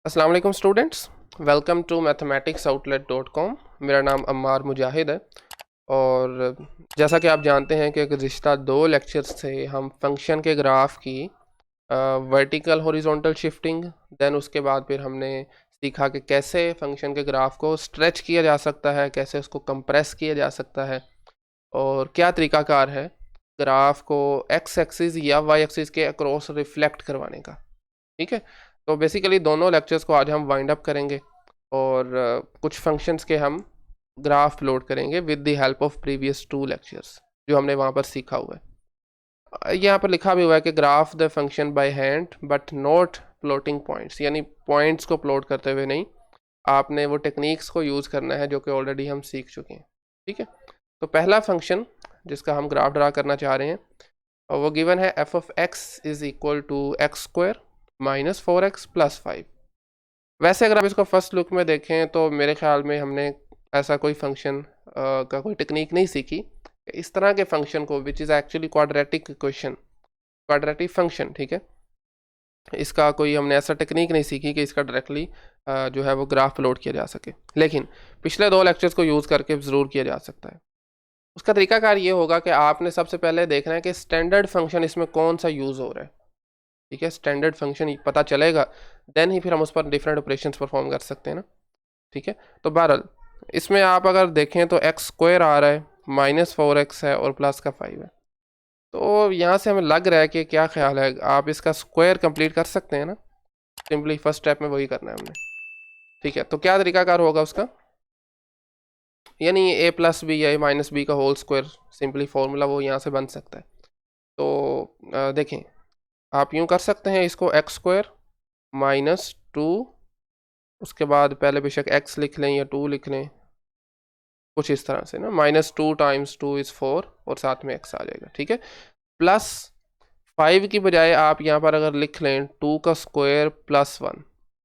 अस्सलाम वालेकुम students, welcome to mathematicsoutlet.com। मेरा नाम अम्मार मुजाहिद है और जैसा कि आप जानते हैं कि गुज़िश्ता 2 लेक्चर्स से हम फंक्शन के ग्राफ की वर्टिकल हॉरिजॉन्टल शिफ्टिंग, देन उसके बाद फिर हमने सीखा कि कैसे फंक्शन के ग्राफ को स्ट्रेच किया जा सकता है, कैसे उसको कंप्रेस किया जा सकता है और क्या तरीक़ाकार है ग्राफ को एक्स एक्सिस या वाई एक्सिस के अक्रॉस रिफ्लेक्ट करवाने का। ठीक है, तो बेसिकली दोनों लेक्चर्स को आज हम वाइंड अप करेंगे और कुछ फंक्शंस के हम ग्राफ प्लॉट करेंगे with the help of previous 2 lectures जो हमने वहाँ पर सीखा हुआ है। यहाँ पर लिखा भी हुआ है कि graph the function by hand but not plotting points, यानी पॉइंट्स को प्लॉट करते हुए नहीं, आपने वो टेक्निक्स को यूज़ करना है जो कि ऑलरेडी हम सीख चुके हैं। ठीक है, तो पहला फंक्शन जिसका हम ग्राफ ड्रा करना चाह रहे हैं और वो गिवन है F of X is equal to X square minus 4x plus 5। वैसे अगर आप इसको फर्स्ट लुक में देखें तो मेरे ख्याल में हमने ऐसा कोई फंक्शन का कोई टेक्निक नहीं सीखी इस तरह के फंक्शन को which is actually quadratic equation, quadratic function. ठीक है, इसका कोई हमने ऐसा टेक्निक नहीं सीखी कि इसका डायरेक्टली जो है वो ग्राफ प्लॉट किया जा सके, लेकिन पिछले 2 लेक्चर्स को यूज़ करके ज़रूर किया जा सकता है। उसका तरीकाकार ये होगा कि आपने सबसे पहले देखना है कि स्टैंडर्ड फंक्शन इसमें कौन सा यूज़ हो रहा है। ठीक है, स्टैंडर्ड फंक्शन पता चलेगा देन ही फिर हम उस पर डिफरेंट ऑपरेशंस परफॉर्म कर सकते हैं ना। ठीक है, तो बहरहाल इसमें आप अगर देखें तो एक्स स्क्वायर आ रहा है, माइनस 4x है और प्लस का 5 है। तो यहाँ से हमें लग रहा है कि क्या ख्याल है, आप इसका स्क्वायर कंप्लीट कर सकते हैं ना। सिंपली फर्स्ट स्टेप में वही करना है हमने। ठीक है, तो क्या तरीकाकार होगा उसका, यानी a प्लस बी या a माइनस बी का होल स्क्वायर, सिंपली फॉर्मूला वो यहाँ से बन सकता है। तो देखें आप यूँ कर सकते हैं इसको एक्स स्क्वायर माइनस 2, उसके बाद पहले बेशक x लिख लें या 2 लिख लें, कुछ इस तरह से ना, माइनस 2 टाइम्स 2 इज़ 4 और साथ में x आ जाएगा। ठीक है, प्लस 5 की बजाय आप यहाँ पर अगर लिख लें 2 का स्क्वायर प्लस 1,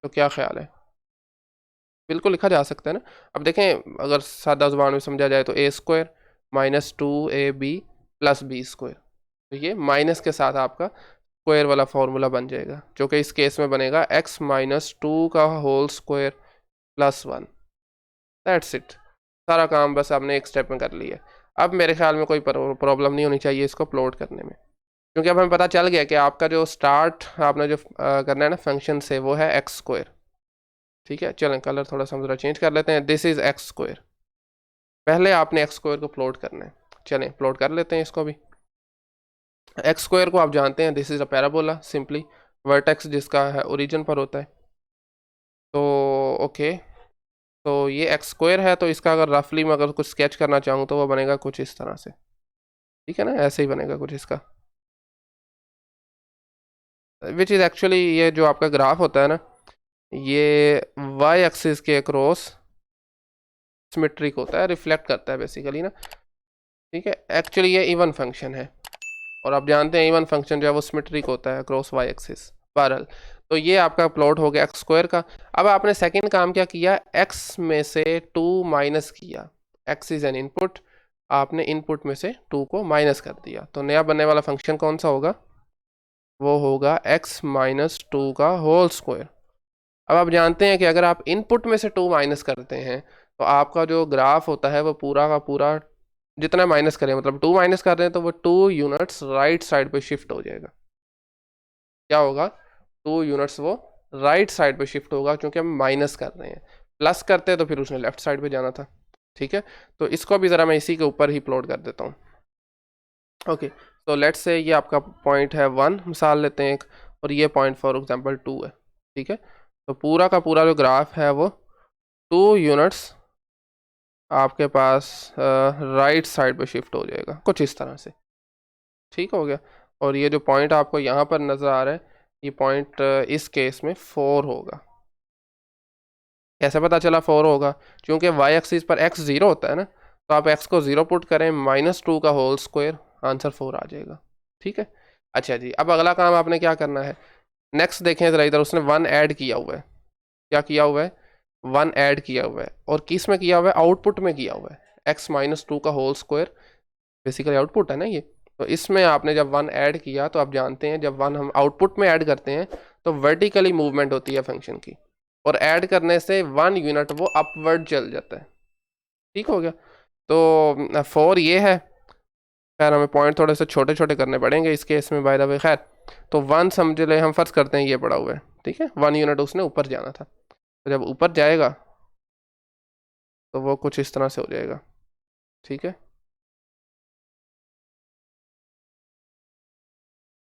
तो क्या ख्याल है, बिल्कुल लिखा जा सकता है ना। अब देखें अगर सादा ज़ुबान में समझा जाए तो a square minus 2ab plus B square, तो ये माइनस के साथ आपका स्क्वायर वाला फॉर्मूला बन जाएगा जो कि इस केस में बनेगा x माइनस 2 का whole square plus 1। That's it, सारा काम बस आपने एक स्टेप में कर लिया। अब मेरे ख्याल में कोई प्रॉब्लम नहीं होनी चाहिए इसको प्लॉट करने में, क्योंकि अब हमें पता चल गया कि आपका जो स्टार्ट आपने जो करना है ना फंक्शन से, वो है एक्स स्क्वायर। ठीक है, चलें कलर थोड़ा सा हम जरा चेंज कर लेते हैं। दिस इज़ एक्स स्क्वायर, पहले आपने एक्स स्क्वायर को प्लॉट करना है। चलें प्लॉट कर लेते हैं इसको भी। एक्स स्क्वायर को आप जानते हैं, this is a parabola, simply vertex जिसका है ओरिजिन पर होता है। तो ओके, तो ये एक्स स्क्वायर है, तो इसका अगर रफली मैं अगर कुछ स्केच करना चाहूँ तो वो बनेगा कुछ इस तरह से। ठीक है ना, ऐसे ही बनेगा कुछ इसका, विच इज़ एक्चुअली ये जो आपका ग्राफ होता है ना, ये वाई एक्सिस के अक्रॉस सिमेट्रिक होता है, रिफ्लेक्ट करता है बेसिकली ना। ठीक है, एक्चुअली ये इवन फंक्शन है और आप जानते हैं इवन फंक्शन जो है वो सिमेट्रिक होता है अक्रॉस वाई एक्सिस। बहरहाल तो ये आपका प्लॉट हो गया एक्स स्क्वायर का। अब आपने सेकंड काम क्या किया, एक्स में से 2 माइनस किया। एक्स इज एन इनपुट, आपने इनपुट में से 2 को माइनस कर दिया, तो नया बनने वाला फंक्शन कौन सा होगा, वो होगा एक्स माइनस 2 का होल स्क्वायर। अब आप जानते हैं कि अगर आप इनपुट में से 2 माइनस करते हैं तो आपका जो ग्राफ होता है वो पूरा का पूरा, जितना माइनस करें मतलब 2 माइनस कर रहे हैं तो वो 2 यूनिट्स राइट साइड पे शिफ्ट हो जाएगा। क्या होगा, 2 यूनिट्स वो राइट साइड पे शिफ्ट होगा, क्योंकि हम माइनस कर रहे हैं। प्लस करते तो फिर उसने लेफ्ट साइड पे जाना था। ठीक है, तो इसको भी ज़रा मैं इसी के ऊपर ही प्लॉट कर देता हूँ। ओके, तो लेट्स से ये आपका पॉइंट है 1 मिसाल लेते हैं एक, और ये पॉइंट फॉर एग्जांपल 2 है। ठीक है, तो पूरा का पूरा जो ग्राफ है वो 2 यूनिट्स आपके पास राइट साइड पे शिफ्ट हो जाएगा कुछ इस तरह से। ठीक हो गया, और ये जो पॉइंट आपको यहाँ पर नज़र आ रहा है, ये पॉइंट इस केस में 4 होगा। कैसे पता चला 4 होगा, क्योंकि वाई एक्सिस पर x 0 होता है ना, तो आप x को 0 पुट करें, माइनस 2 का होल स्क्वायर, आंसर 4 आ जाएगा। ठीक है, अच्छा जी, अब अगला काम आपने क्या करना है, नेक्स्ट देखें ज़रा इधर, उसने 1 ऐड किया हुआ है। क्या किया हुआ है, 1 ऐड किया हुआ है, और किस में किया हुआ है, आउटपुट में किया हुआ है। x माइनस 2 का होल स्क्वायर बेसिकली आउटपुट है ना ये, तो इसमें आपने जब 1 ऐड किया तो आप जानते हैं जब 1 हम आउटपुट में ऐड करते हैं तो वर्टिकली मूवमेंट होती है फंक्शन की। और ऐड करने से 1 यूनिट वो अपवर्ड चल जाता है। ठीक हो गया। तो 4 ये है। खैर हमें पॉइंट थोड़े से छोटे छोटे करने पड़ेंगे इस केस में बाय द वे। खैर तो 1 समझ ले, हम फर्ज करते हैं ये पड़ा हुआ है, ठीक है। 1 यूनिट उसने ऊपर जाना था, तो जब ऊपर जाएगा तो वो कुछ इस तरह से हो जाएगा, ठीक है।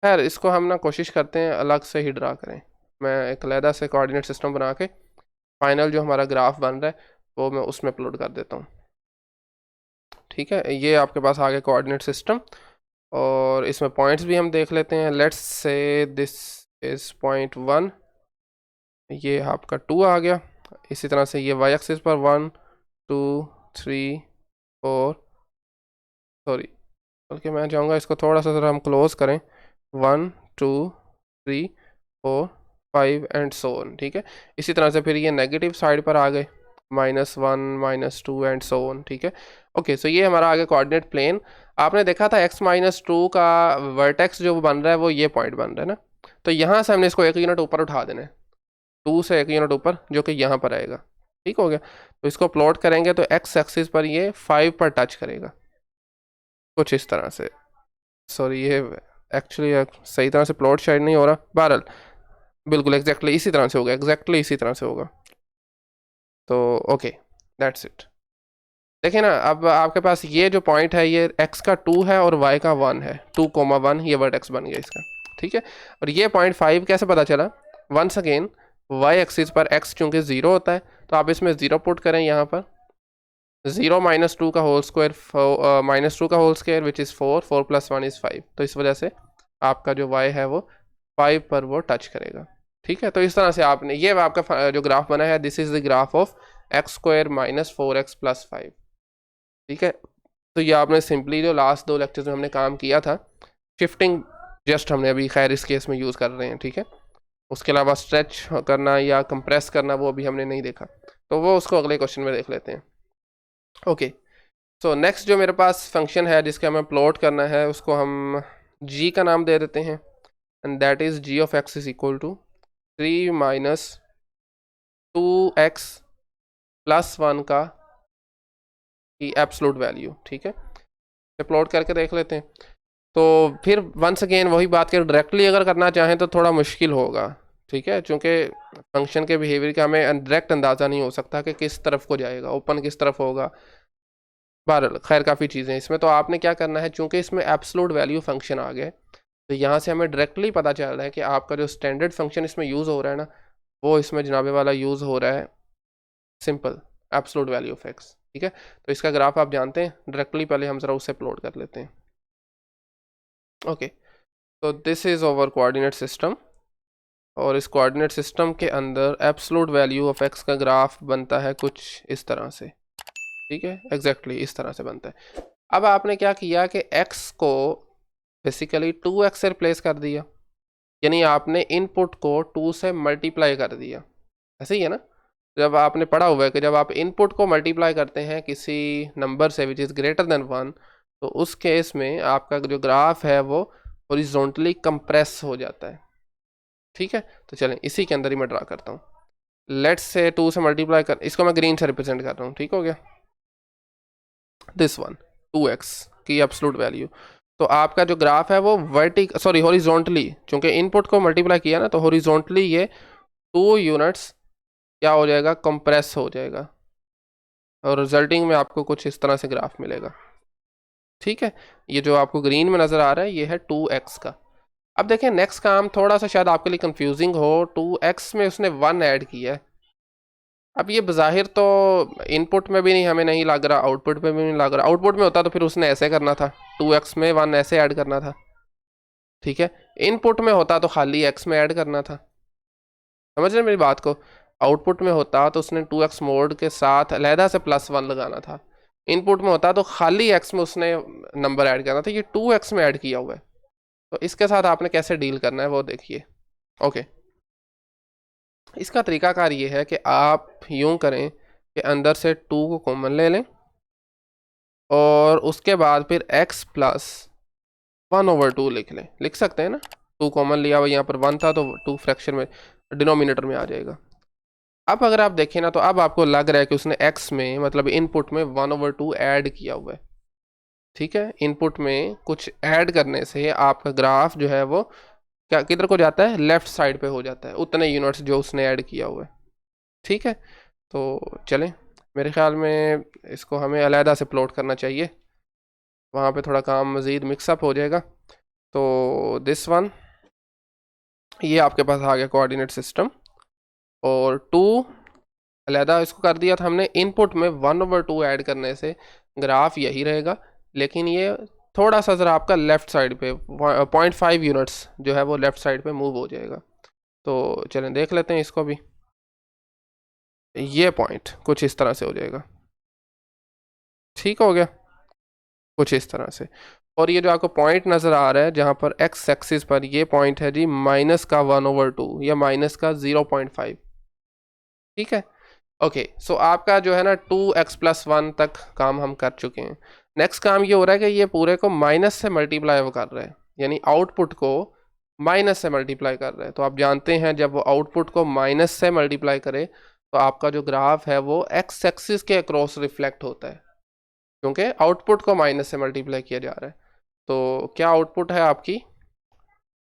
खैर इसको हम ना कोशिश करते हैं अलग से ही ड्रा करें। मैं एक अलहदा से कोऑर्डिनेट सिस्टम बना के फाइनल जो हमारा ग्राफ बन रहा है वो मैं उसमें अपलोड कर देता हूँ, ठीक है। ये आपके पास आ गया कोऑर्डिनेट सिस्टम, और इसमें पॉइंट्स भी हम देख लेते हैं। Let's say this is point 1, ये आपका 2 आ गया। इसी तरह से ये वाई एक्सिस पर 1 2 3 4, सॉरी बल्कि मैं चाहूँगा इसको थोड़ा सा ज़रा हम क्लोज करें, 1 2 3 4 5 एंड सो ऑन, ठीक है। इसी तरह से फिर ये नेगेटिव साइड पर आ गए, -1 -2 एंड सो ऑन, ठीक है। ओके, सो ये हमारा आगे कोऑर्डिनेट प्लेन। आपने देखा था x-2 का वर्टेक्स जो बन रहा है वो ये पॉइंट बन रहा है ना, तो यहाँ से हमने इसको 1 यूनिट ऊपर उठा देना है, 2 से 1 यूनिट ऊपर, जो कि यहाँ पर आएगा, ठीक हो गया। तो इसको प्लॉट करेंगे तो x एक्सिस पर ये 5 पर टच करेगा, कुछ इस तरह से। सॉरी ये एक्चुअली सही तरह से प्लॉट शायद नहीं हो रहा, बहरहाल बिल्कुल एग्जैक्टली इसी तरह से होगा, एग्जैक्टली इसी तरह से होगा। तो ओके, दैट्स इट। देखिए ना, अब आपके पास ये जो पॉइंट है ये x का 2 है और y का 1 है, 2,1 ये वर्टेक्स बन गया इसका, ठीक है। और ये पॉइंट 5 कैसे पता चला? वंस अगेन y एक्सिस पर x चूंकि 0 होता है तो आप इसमें 0 पुट करें यहाँ पर, 0 -2 का होल स्क्वायर, -2 का whole square which is 4, 4 + 1 is 5, तो इस वजह से आपका जो y है वो 5 पर वो टच करेगा, ठीक है। तो इस तरह से आपने ये आपका जो ग्राफ बना है, this is the graph of x² - 4x + 5, ठीक है। तो ये आपने सिंपली जो लास्ट 2 लेक्चर्स में हमने काम किया था, शिफ्टिंग जस्ट हमने अभी खैर इस केस में यूज़ कर रहे हैं, ठीक है। उसके अलावा स्ट्रेच करना या कंप्रेस करना वो अभी हमने नहीं देखा, तो वो उसको अगले क्वेश्चन में देख लेते हैं। ओके, सो नेक्स्ट जो मेरे पास फंक्शन है जिसके हमें प्लॉट करना है उसको हम g का नाम दे देते हैं, and that is g of x is equal to 3 - 2x + 1 का की एब्सोल्यूट वैल्यू, ठीक है। तो प्लॉट करके देख लेते हैं। तो फिर वंस अगेन वही बात करें, डायरेक्टली अगर करना चाहें तो थोड़ा मुश्किल होगा, ठीक है, क्योंकि फंक्शन के बिहेवियर का हमें डायरेक्ट अंदाज़ा नहीं हो सकता कि किस तरफ को जाएगा, ओपन किस तरफ होगा, बहरहाल खैर काफ़ी चीज़ें इसमें। तो आपने क्या करना है, चूंकि इसमें एब्सोल्यूट वैल्यू फंक्शन आ गए, तो यहाँ से हमें डायरेक्टली पता चल रहा है कि आपका जो स्टैंडर्ड फंक्शन इसमें यूज़ हो रहा है ना, वो इसमें जनाबे वाला यूज़ हो रहा है simple absolute value of x, ठीक है। तो इसका ग्राफ आप जानते हैं, डायरेक्टली पहले हम ज़रा उससे प्लॉट कर लेते हैं। ओके, तो this is over coordinate system, और इस कोऑर्डिनेट सिस्टम के अंदर एब्सोल्यूट वैल्यू ऑफ एक्स का ग्राफ बनता है कुछ इस तरह से, ठीक है, एग्जैक्टली इस तरह से बनता है। अब आपने क्या किया कि x को बेसिकली 2x से रिप्लेस कर दिया, यानी आपने इनपुट को 2 से मल्टीप्लाई कर दिया, ऐसे ही है ना। जब आपने पढ़ा हुआ है कि जब आप इनपुट को मल्टीप्लाई करते हैं किसी नंबर से विच इज़ ग्रेटर देन 1, तो उस केस में आपका जो ग्राफ है वो हॉरिजॉन्टली कंप्रेस हो जाता है, ठीक है। तो चलें इसी के अंदर ही मैं ड्रा करता हूँ। लेट्स से 2 से मल्टीप्लाई कर, इसको मैं ग्रीन से रिप्रेजेंट कर रहा हूँ, ठीक हो गया। दिस वन 2x की एब्सोल्यूट वैल्यू, तो आपका जो ग्राफ है वो हॉरिजॉन्टली, चूंकि इनपुट को मल्टीप्लाई किया ना, तो हॉरिजॉन्टली ये 2 यूनिट्स क्या हो जाएगा, कंप्रेस हो जाएगा, और रिजल्टिंग में आपको कुछ इस तरह से ग्राफ मिलेगा, ठीक है। ये जो आपको ग्रीन में नज़र आ रहा है ये है 2x का। अब देखें नेक्स्ट काम थोड़ा सा शायद आपके लिए कंफ्यूजिंग हो, 2x में उसने 1 ऐड किया है। अब ये बज़ाहिर तो इनपुट में भी नहीं हमें नहीं लग रहा, आउटपुट में भी नहीं लग रहा। आउटपुट में होता तो फिर उसने ऐसे करना था, 2x में 1 ऐसे ऐड करना था, ठीक है। इनपुट में होता तो खाली x में ऐड करना था, समझ रहे मेरी बात को। आउटपुट में होता तो उसने 2x मोड के साथ अलहदा से +1 लगाना था। इनपुट में होता तो खाली x में उसने नंबर ऐड करना था, ये 2x में ऐड किया हुआ है। तो इसके साथ आपने कैसे डील करना है वो देखिए। ओके, इसका तरीकाकार ये है कि आप यूं करें कि अंदर से 2 को कॉमन ले लें, और उसके बाद फिर x + 1/2 लिख सकते हैं ना। 2 कॉमन लिया हुआ, यहाँ पर 1 था तो 2 फ्रैक्शन में डिनोमिनेटर में आ जाएगा। अब अगर आप देखें ना तो अब आपको लग रहा है कि उसने x में मतलब इनपुट में 1/2 ऐड किया हुआ है। ठीक है, इनपुट में कुछ ऐड करने से आपका ग्राफ जो है वो क्या किधर को जाता है, लेफ्ट साइड पे हो जाता है, उतने यूनिट्स जो उसने ऐड किया हुआ है। ठीक है, तो चलें, मेरे ख्याल में इसको हमें अलहदा से प्लॉट करना चाहिए, वहाँ पे थोड़ा काम मज़ीद मिक्सअप हो जाएगा। तो दिस वन, ये आपके पास आ गया कोऑर्डिनेट सिस्टम, और 2 अलहदा इसको कर दिया था हमने। इनपुट में 1/2 ऐड करने से ग्राफ यही रहेगा, लेकिन ये थोड़ा सा ज़रा आपका लेफ़्ट साइड पे 0.5 यूनिट्स जो है वो लेफ़्ट साइड पे मूव हो जाएगा। तो चलें देख लेते हैं इसको भी। ये पॉइंट कुछ इस तरह से हो जाएगा, ठीक हो गया, कुछ इस तरह से। और ये जो आपको पॉइंट नज़र आ रहा है जहाँ पर एक्स एक्सिस पर, ये पॉइंट है जी माइनस का 1/2 या माइनस का 0.5। ठीक है, ओके, सो आपका जो है ना 2x+1 तक काम हम कर चुके हैं। नेक्स्ट काम ये हो रहा है कि ये पूरे को माइनस से मल्टीप्लाई वो कर रहे हैं, यानी आउटपुट को माइनस से मल्टीप्लाई कर रहे हैं। तो आप जानते हैं जब वो आउटपुट को माइनस से मल्टीप्लाई करे तो आपका जो ग्राफ है वो एक्स एक्सिस के अक्रॉस रिफ्लेक्ट होता है, क्योंकि आउटपुट को माइनस से मल्टीप्लाई किया जा रहा है। तो क्या आउटपुट है आपकी,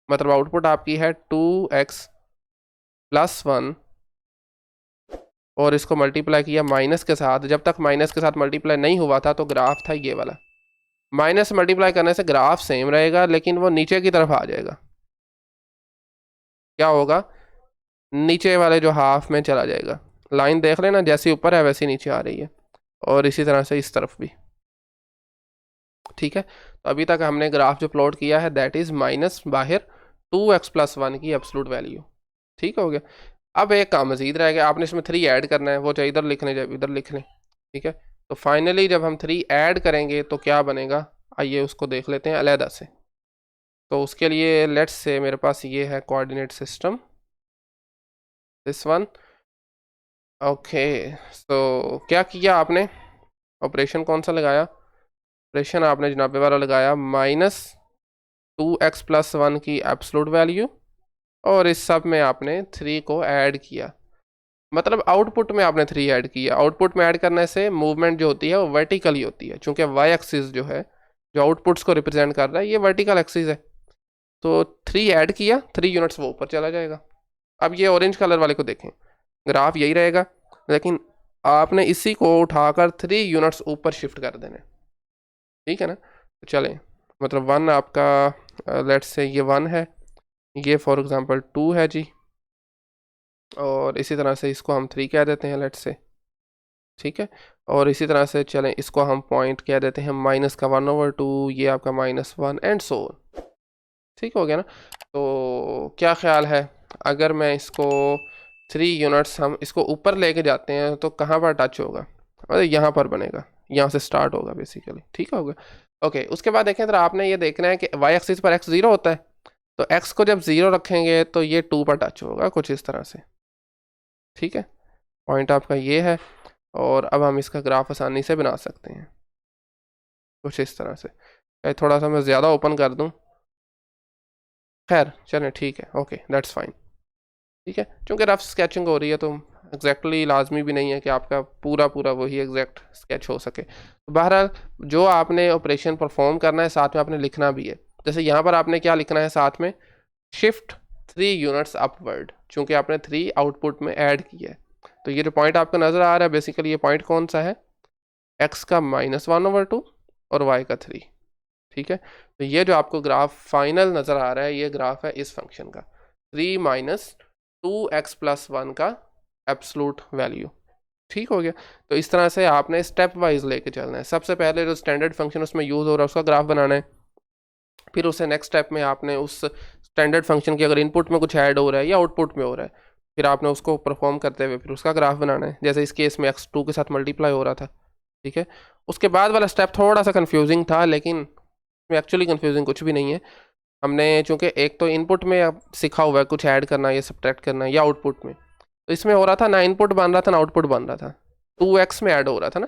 मतलब आउटपुट आपकी है 2x+1 और इसको मल्टीप्लाई किया माइनस के साथ। जब तक माइनस के साथ मल्टीप्लाई नहीं हुआ था तो ग्राफ था ये वाला। माइनस मल्टीप्लाई करने से ग्राफ सेम रहेगा, लेकिन वो नीचे की तरफ आ जाएगा। क्या होगा, नीचे वाले जो हाफ में चला जाएगा। लाइन देख लेना, जैसी ऊपर है वैसी नीचे आ रही है, और इसी तरह से इस तरफ भी। ठीक है, तो अभी तक हमने ग्राफ जो प्लॉट किया है दैट इज़ माइनस बाहर 2x+1 की एब्सोल्यूट वैल्यू। ठीक हो गया। अब एक काम मज़ीद रह गया, आपने इसमें 3 ऐड करना है, वो चाहे इधर लिख लें चाहे इधर लिख लें। ठीक है, तो फाइनली जब हम 3 ऐड करेंगे तो क्या बनेगा, आइए उसको देख लेते हैं अलहदा से। तो उसके लिए लेट्स से मेरे पास ये है coordinate system, this one. Okay, so क्या किया आपने, ऑपरेशन कौन सा लगाया, ऑपरेशन आपने जनाबे वाला लगाया -2x+1 की एब्सोल्यूट वैल्यू, और इस सब में आपने 3 को ऐड किया, मतलब आउटपुट में आपने 3 ऐड किया। आउटपुट में ऐड करने से मूवमेंट जो होती है वो वर्टिकली होती है, चूँकि वाई एक्सिस जो है जो आउटपुट्स को रिप्रेजेंट कर रहा है ये वर्टिकल एक्सिस है। तो 3 ऐड किया, 3 यूनिट्स वो ऊपर चला जाएगा। अब ये ऑरेंज कलर वाले को देखें, ग्राफ यही रहेगा, लेकिन आपने इसी को उठाकर 3 यूनिट्स ऊपर शिफ्ट कर देने। ठीक है ना, तो चलें, मतलब 1 आपका लेट्स से ये 1 है, ये फॉर एग्ज़ाम्पल 2 है जी, और इसी तरह से इसको हम 3 कह देते हैं लेट्स से। ठीक है, और इसी तरह से चलें इसको हम पॉइंट कह देते हैं माइनस का 1/2, ये आपका -1 एंड सो ऑन। ठीक हो गया ना। तो क्या ख्याल है, अगर मैं इसको 3 यूनिट्स हम इसको ऊपर लेके जाते हैं तो कहाँ पर टच होगा, मतलब यहाँ पर बनेगा, यहाँ से स्टार्ट होगा बेसिकली। ठीक होगा, ओके। उसके बाद देखें तो आपने ये देखना है कि वाई एक्सिस पर x 0 होता है, तो x को जब 0 रखेंगे तो ये 2 पर टच होगा, कुछ इस तरह से। ठीक है, पॉइंट आपका ये है, और अब हम इसका ग्राफ आसानी से बना सकते हैं कुछ इस तरह से। थोड़ा सा मैं ज़्यादा ओपन कर दूं, खैर चलें ठीक है, ओके दैट्स फाइन। ठीक है, क्योंकि रफ स्केचिंग हो रही है तो एग्जैक्टली लाजमी भी नहीं है कि आपका पूरा पूरा वही एग्जैक्ट स्केच हो सके। तो बहरहाल जो आपने ऑपरेशन परफॉर्म करना है साथ में आपने लिखना भी है। जैसे यहाँ पर आपने क्या लिखना है साथ में, शिफ्ट 3 यूनिट्स अपवर्ड, चूँकि आपने 3 आउटपुट में ऐड किया है। तो ये जो पॉइंट आपको नज़र आ रहा है बेसिकली ये पॉइंट कौन सा है, x का -1/2 और y का 3। ठीक है, तो ये जो आपको ग्राफ फाइनल नज़र आ रहा है ये ग्राफ है इस फंक्शन का, 3 - 2x+1 का एब्सोल्यूट वैल्यू। ठीक हो गया। तो इस तरह से आपने स्टेप वाइज लेके चलना है। सबसे पहले जो स्टैंडर्ड फंक्शन उसमें यूज़ हो रहा है उसका ग्राफ बनाना है, फिर उससे नेक्स्ट स्टेप में आपने उस स्टैंडर्ड फंक्शन की अगर इनपुट में कुछ ऐड हो रहा है या आउटपुट में हो रहा है फिर आपने उसको परफॉर्म करते हुए फिर उसका ग्राफ बनाना है, जैसे इस केस में x2 के साथ मल्टीप्लाई हो रहा था। ठीक है, उसके बाद वाला स्टेप थोड़ा सा कन्फ्यूजिंग था, लेकिन इसमें एक्चुअली कन्फ्यूजिंग कुछ भी नहीं है। हमने चूँकि एक तो इनपुट में अब सीखा हुआ है कुछ ऐड करना या सब्ट्रैक्ट करना या आउटपुट में, तो इसमें हो रहा था ना इनपुट बन रहा था ना आउटपुट बन रहा था, 2x में ऐड हो रहा था ना,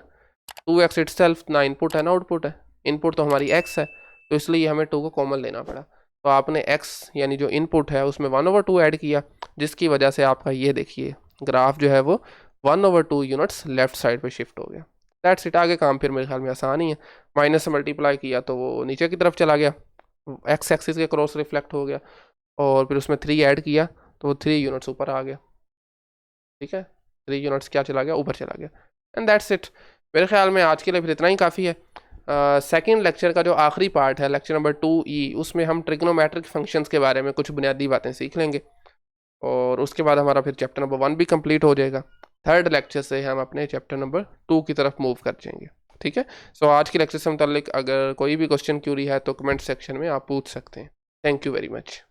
2x इटसेल्फ ना इनपुट है ना आउटपुट है, इनपुट तो हमारी x है, तो इसलिए हमें 2 को कॉमन लेना पड़ा। तो आपने x यानी जो इनपुट है उसमें 1/2 ऐड किया, जिसकी वजह से आपका ये देखिए ग्राफ जो है वो 1/2 यूनिट्स लेफ्ट साइड पे शिफ्ट हो गया। That's it. आगे काम फिर मेरे ख्याल में आसान ही है। माइनस से मल्टीप्लाई किया तो वो नीचे की तरफ चला गया, एक्स एक्सिस के क्रॉस रिफ्लेक्ट हो गया, और फिर उसमें 3 ऐड किया तो वो 3 यूनिट्स ऊपर आ गया। ठीक है, 3 यूनिट्स क्या चला गया, ऊपर चला गया। And that's it. मेरे ख्याल में आज के लिए फिर इतना ही काफ़ी है। सेकंड लेक्चर का जो आखिरी पार्ट है, लेक्चर नंबर 2E, उसमें हम ट्रिग्नोमेट्रिक फंक्शंस के बारे में कुछ बुनियादी बातें सीख लेंगे, और उसके बाद हमारा फिर चैप्टर नंबर 1 भी कंप्लीट हो जाएगा। थर्ड लेक्चर से हम अपने चैप्टर नंबर 2 की तरफ मूव कर जाएंगे। ठीक है, सो आज के लेक्चर से मुताल्लिक अगर कोई भी क्वेश्चन क्यूरी है तो कमेंट सेक्शन में आप पूछ सकते हैं। Thank you very much.